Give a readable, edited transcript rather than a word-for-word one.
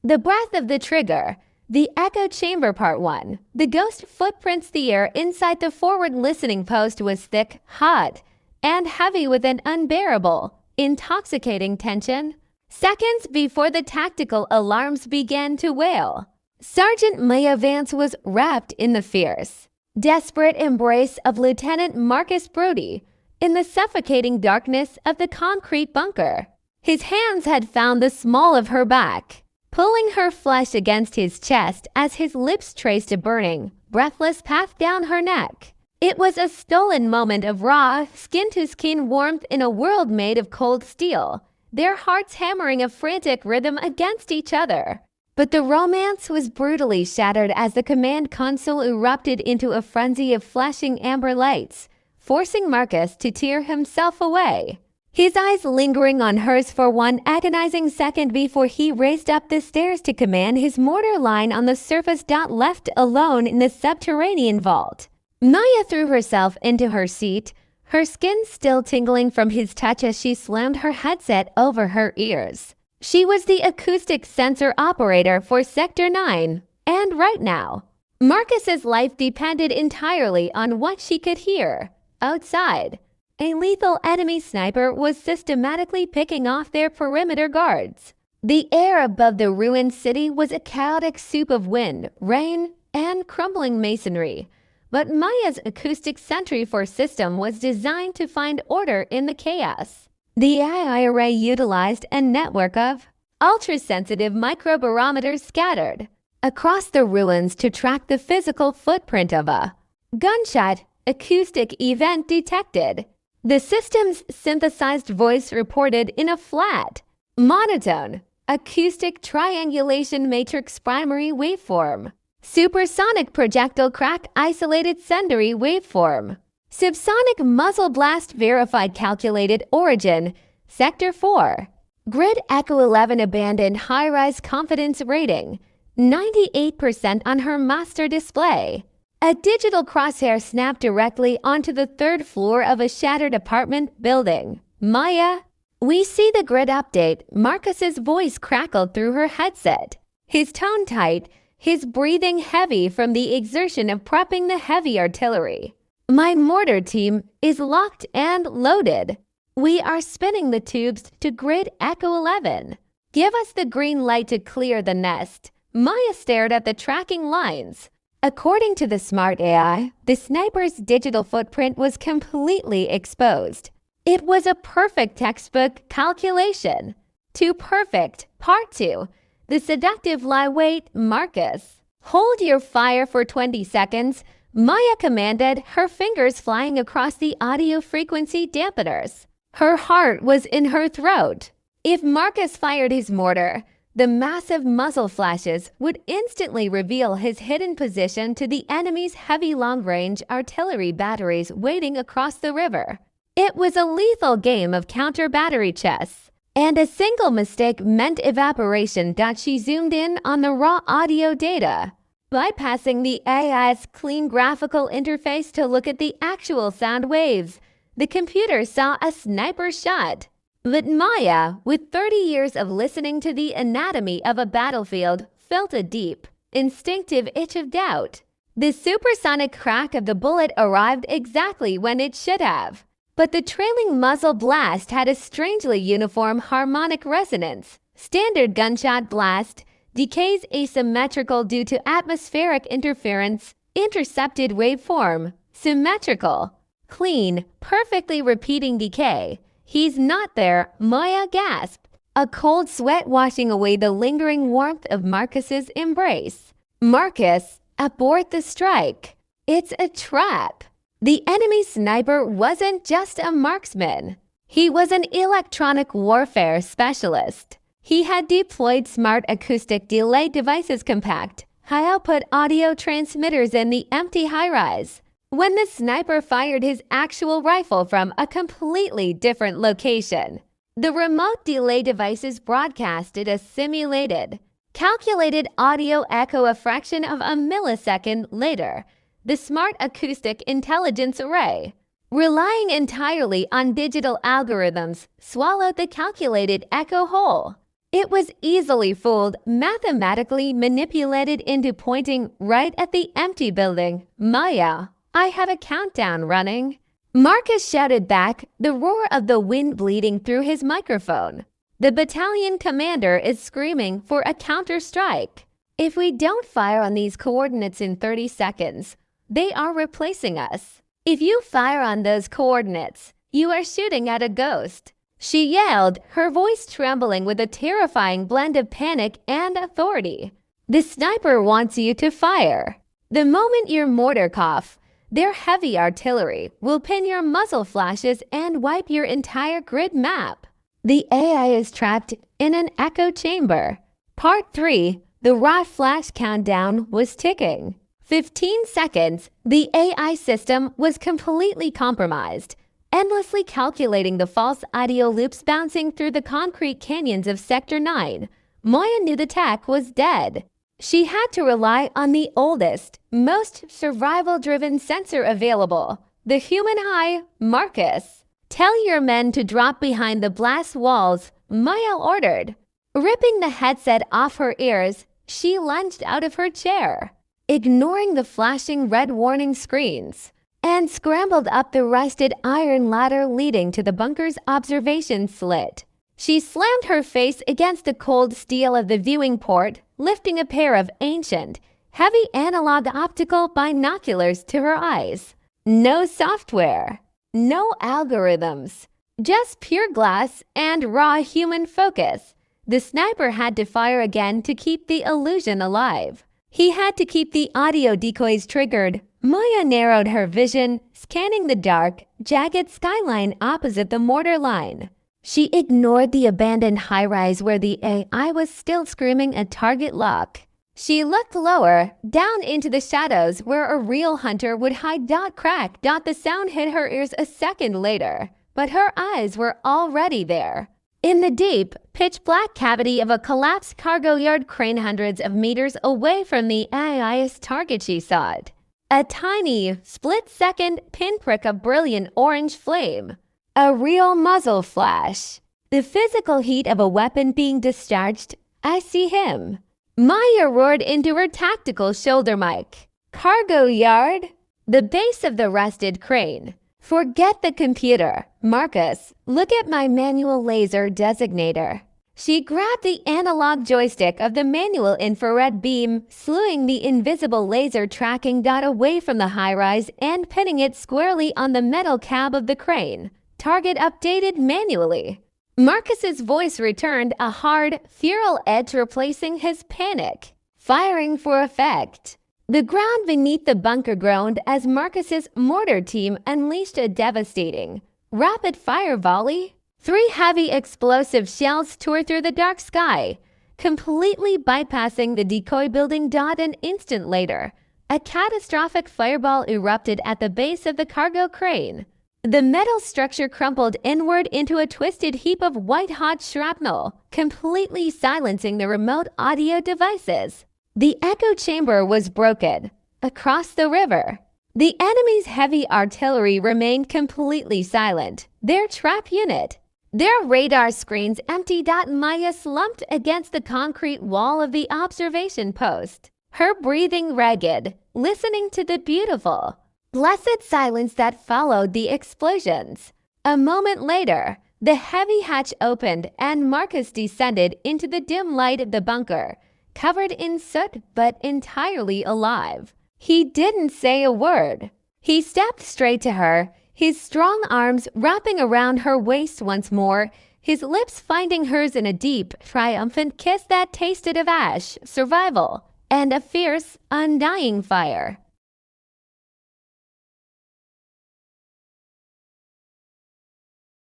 The breath of the trigger. The echo chamber part 1. The ghost footprints. The air inside the forward listening post was thick, hot, and heavy with an unbearable, intoxicating tension. Seconds before the tactical alarms began to wail, Sergeant Maya Vance was wrapped in the fierce, desperate embrace of Lieutenant Marcus Brody in the suffocating darkness of the concrete bunker. His hands had found the small of her back, pulling her flesh against his chest as his lips traced a burning, breathless path down her neck. It was a stolen moment of raw, skin-to-skin warmth in a world made of cold steel, their hearts hammering a frantic rhythm against each other. But the romance was brutally shattered as the command console erupted into a frenzy of flashing amber lights, forcing Marcus to tear himself away, his eyes lingering on hers for one agonizing second before he raced up the stairs to command his mortar line on the surface. Left alone in the subterranean vault, Maya threw herself into her seat, her skin still tingling from his touch as she slammed her headset over her ears. She was the acoustic sensor operator for Sector 9, and right now, Marcus's life depended entirely on what she could hear. Outside, a lethal enemy sniper was systematically picking off their perimeter guards. The air above the ruined city was a chaotic soup of wind, rain, and crumbling masonry. But Maya's acoustic sentry force system was designed to find order in the chaos. The AI array utilized a network of ultra-sensitive microbarometers scattered across the ruins to track the physical footprint of a gunshot acoustic event detected. The system's synthesized voice reported in a flat, monotone, acoustic triangulation matrix primary waveform, supersonic projectile crack isolated secondary waveform, subsonic muzzle blast verified calculated origin, Sector 4, grid echo 11 abandoned high-rise confidence rating, 98% on her master display. A digital crosshair snapped directly onto the third floor of a shattered apartment building. Maya, we see the grid update. Marcus's voice crackled through her headset, his tone tight, his breathing heavy from the exertion of prepping the heavy artillery. My mortar team is locked and loaded. We are spinning the tubes to grid echo 11. Give us the green light to clear the nest. Maya stared at the tracking lines. According to the smart AI, the sniper's digital footprint was completely exposed. It was a perfect textbook calculation. Too perfect. Part 2. The seductive lie. Wait, Marcus. Hold your fire for 20 seconds, Maya commanded, her fingers flying across the audio frequency dampeners. Her heart was in her throat. If Marcus fired his mortar, the massive muzzle flashes would instantly reveal his hidden position to the enemy's heavy long-range artillery batteries waiting across the river. It was a lethal game of counter-battery chess, and a single mistake meant evaporation. She zoomed in on the raw audio data, bypassing the AI's clean graphical interface to look at the actual sound waves. The computer saw a sniper shot. But Maya, with 30 years of listening to the anatomy of a battlefield, felt a deep, instinctive itch of doubt. The supersonic crack of the bullet arrived exactly when it should have. But the trailing muzzle blast had a strangely uniform harmonic resonance. Standard gunshot blast decays asymmetrical due to atmospheric interference. Intercepted waveform, symmetrical. Clean, perfectly repeating decay. He's not there, Maya gasped, a cold sweat washing away the lingering warmth of Marcus's embrace. Marcus, abort the strike. It's a trap. The enemy sniper wasn't just a marksman. He was an electronic warfare specialist. He had deployed smart acoustic delay devices, compact, high-output audio transmitters in the empty high-rise. When the sniper fired his actual rifle from a completely different location, the remote delay devices broadcasted a simulated, calculated audio echo a fraction of a millisecond later. The smart acoustic intelligence array, relying entirely on digital algorithms, swallowed the calculated echo whole. It was easily fooled, mathematically manipulated into pointing right at the empty building. Maya, I have a countdown running. Marcus shouted back, the roar of the wind bleeding through his microphone. The battalion commander is screaming for a counter-strike. If we don't fire on these coordinates in 30 seconds, they are replacing us. If you fire on those coordinates, you are shooting at a ghost. She yelled, her voice trembling with a terrifying blend of panic and authority. The sniper wants you to fire. The moment your mortar cough, their heavy artillery will pin your muzzle flashes and wipe your entire grid map. The AI is trapped in an echo chamber. Part 3, the raw flash countdown was ticking. 15 seconds, the AI system was completely compromised, endlessly calculating the false audio loops bouncing through the concrete canyons of Sector 9. Maya knew the tech was dead. She had to rely on the oldest, most survival-driven sensor available, the human eye, Marcus. Tell your men to drop behind the blast walls, Maya ordered. Ripping the headset off her ears, she lunged out of her chair, ignoring the flashing red warning screens, and scrambled up the rusted iron ladder leading to the bunker's observation slit. She slammed her face against the cold steel of the viewing port, lifting a pair of ancient, heavy analog optical binoculars to her eyes. No software, no algorithms, just pure glass and raw human focus. The sniper had to fire again to keep the illusion alive. He had to keep the audio decoys triggered. Maya narrowed her vision, scanning the dark, jagged skyline opposite the mortar line. She ignored the abandoned high-rise where the AI was still screaming a target lock. She looked lower, down into the shadows where a real hunter would hide. Crack. The sound hit her ears a second later, but her eyes were already there. In the deep, pitch-black cavity of a collapsed cargo yard crane hundreds of meters away from the AI's target, she saw it. A tiny, split-second pinprick of brilliant orange flame. A real muzzle flash. The physical heat of a weapon being discharged. I see him. Maya roared into her tactical shoulder mic. Cargo yard. The base of the rusted crane. Forget the computer. Marcus, look at my manual laser designator. She grabbed the analog joystick of the manual infrared beam, slewing the invisible laser tracking dot away from the high-rise and pinning it squarely on the metal cab of the crane. Target updated manually. Marcus's voice returned, a hard, feral edge replacing his panic. Firing for effect. The ground beneath the bunker groaned as Marcus's mortar team unleashed a devastating, rapid-fire volley. 3 heavy explosive shells tore through the dark sky, completely bypassing the decoy building. An instant later, a catastrophic fireball erupted at the base of the cargo crane. The metal structure crumpled inward into a twisted heap of white-hot shrapnel, completely silencing the remote audio devices. The echo chamber was broken. Across the river, the enemy's heavy artillery remained completely silent. Their trap unit, their radar screens empty. Maya slumped against the concrete wall of the observation post, her breathing ragged, listening to the beautiful, blessed silence that followed the explosions. A moment later, the heavy hatch opened and Marcus descended into the dim light of the bunker, covered in soot but entirely alive. He didn't say a word. He stepped straight to her, his strong arms wrapping around her waist once more, his lips finding hers in a deep, triumphant kiss that tasted of ash, survival, and a fierce, undying fire.